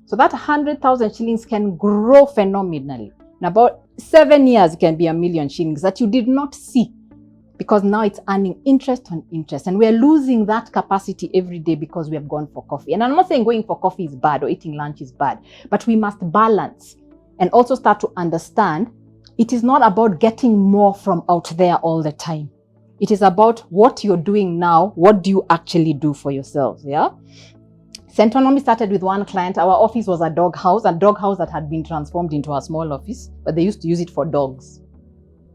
So that 100,000 shillings can grow phenomenally. In about 7 years, it can be 1,000,000 shillings that you did not see, because now it's earning interest on interest. And we're losing that capacity every day because we have gone for coffee. And I'm not saying going for coffee is bad or eating lunch is bad, but we must balance and also start to understand it is not about getting more from out there all the time. It is about what you're doing now. What do you actually do for yourselves? Yeah. Centonomy started with one client. Our office was a dog house that had been transformed into a small office, but they used to use it for dogs.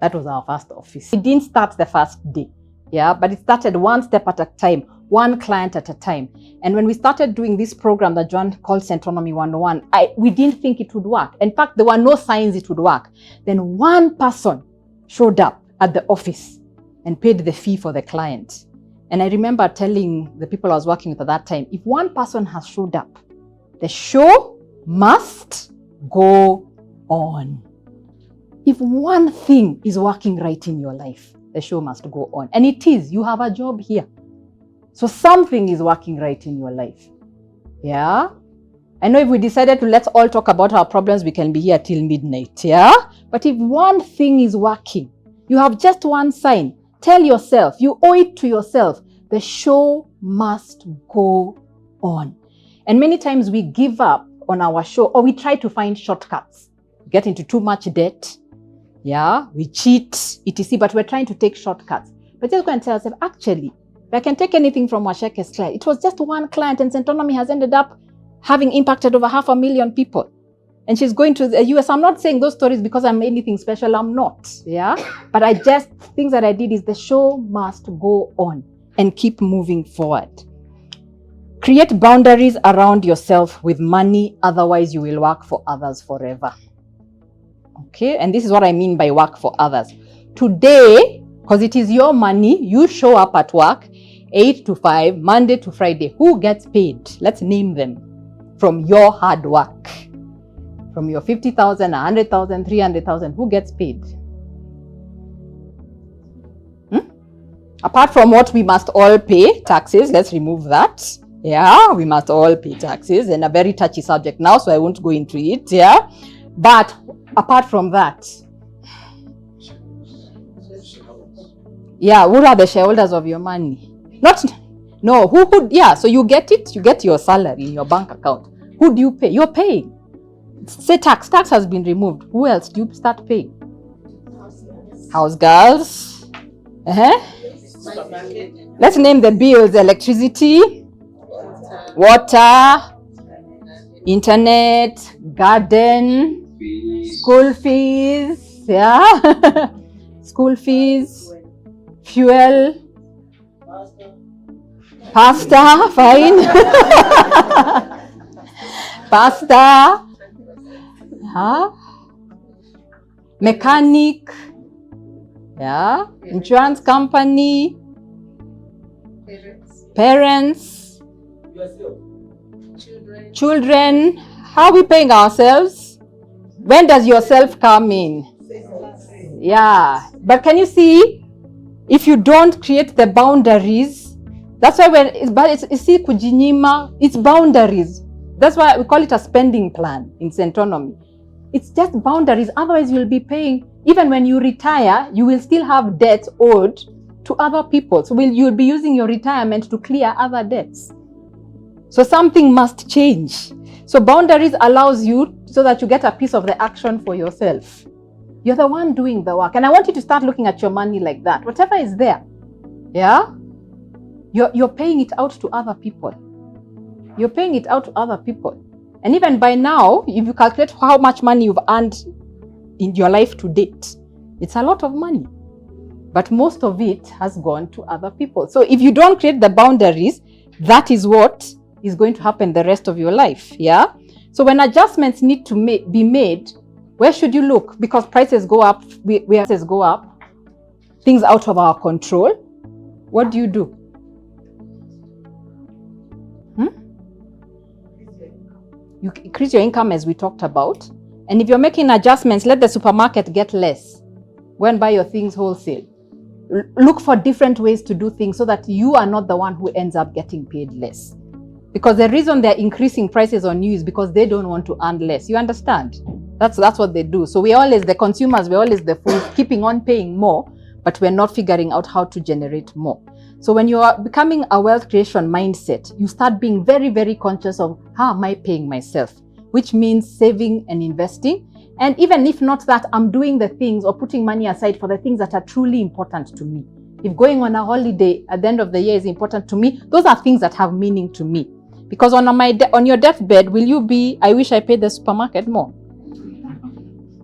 That was our first office. It didn't start the first day, yeah, but it started one step at a time, one client at a time. And when we started doing this program that John called Centonomy 101, we didn't think it would work. In fact, there were no signs it would work. Then one person showed up at the office and paid the fee for the client. And I remember telling the people I was working with at that time, if one person has showed up, the show must go on. If one thing is working right in your life, the show must go on. And it is. You have a job here. So something is working right in your life. Yeah? I know if we decided to let's all talk about our problems, we can be here till midnight. Yeah? But if one thing is working, you have just one sign. Tell yourself, you owe it to yourself, the show must go on. And many times we give up on our show, or we try to find shortcuts, get into too much debt. Yeah, we cheat, etc. But we're trying to take shortcuts. But just go and tell yourself, actually, if I can take anything from Waceke's client, it was just one client, and Centonomy has ended up having impacted over 500,000 people. And she's going to the US. I'm not saying those stories because I'm anything special. I'm not. Yeah. But things that I did is the show must go on and keep moving forward. Create boundaries around yourself with money. Otherwise, you will work for others forever. Okay. And this is what I mean by work for others. Today, because it is your money, you show up at work 8 to 5, Monday to Friday. Who gets paid? Let's name them from your hard work. From your 50,000, 100,000, 300,000, who gets paid? Apart from what we must all pay, taxes, let's remove that. Yeah, we must all pay taxes, and a very touchy subject now, so I won't go into it. Yeah, but apart from that, yeah, who are the shareholders of your money? Yeah, so you get it, you get your salary in your bank account. Who do you pay? You're paying. Say tax has been removed. Who else do you start paying? House girls. Let's name the bills: electricity, water, internet, garden, school fees, yeah, school fees, fuel, pasta, fine, pasta. Mechanic, yeah, insurance company, parents, children. How are we paying ourselves? When does yourself come in? Yeah, but can you see, if you don't create the boundaries, that's why it's boundaries. That's why we call it a spending plan in Centonomy. It's just boundaries. Otherwise, you'll be paying, even when you retire, you will still have debts owed to other people. So you'll be using your retirement to clear other debts. So something must change. So boundaries allows you so that you get a piece of the action for yourself. You're the one doing the work. And I want you to start looking at your money like that. Whatever is there, yeah, you're paying it out to other people. You're paying it out to other people. And even by now, if you calculate how much money you've earned in your life to date, it's a lot of money. But most of it has gone to other people. So if you don't create the boundaries, that is what is going to happen the rest of your life. Yeah. So when adjustments need to be made, where should you look? Because prices go up, prices go up, things out of our control. What do? You increase your income, as we talked about. And if you're making adjustments, let the supermarket get less. Go and buy your things wholesale. Look for different ways to do things so that you are not the one who ends up getting paid less. Because the reason they're increasing prices on you is because they don't want to earn less. You understand? That's what they do. So we're always the consumers, we're always the fools, keeping on paying more, but we're not figuring out how to generate more. So when you are becoming a wealth creation mindset, you start being very, very conscious of how am I paying myself, which means saving and investing. And even if not that, I'm doing the things or putting money aside for the things that are truly important to me. If going on a holiday at the end of the year is important to me, those are things that have meaning to me. Because on your deathbed, will you be, I wish I paid the supermarket more?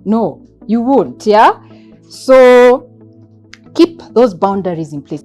No, you won't, yeah? So keep those boundaries in place.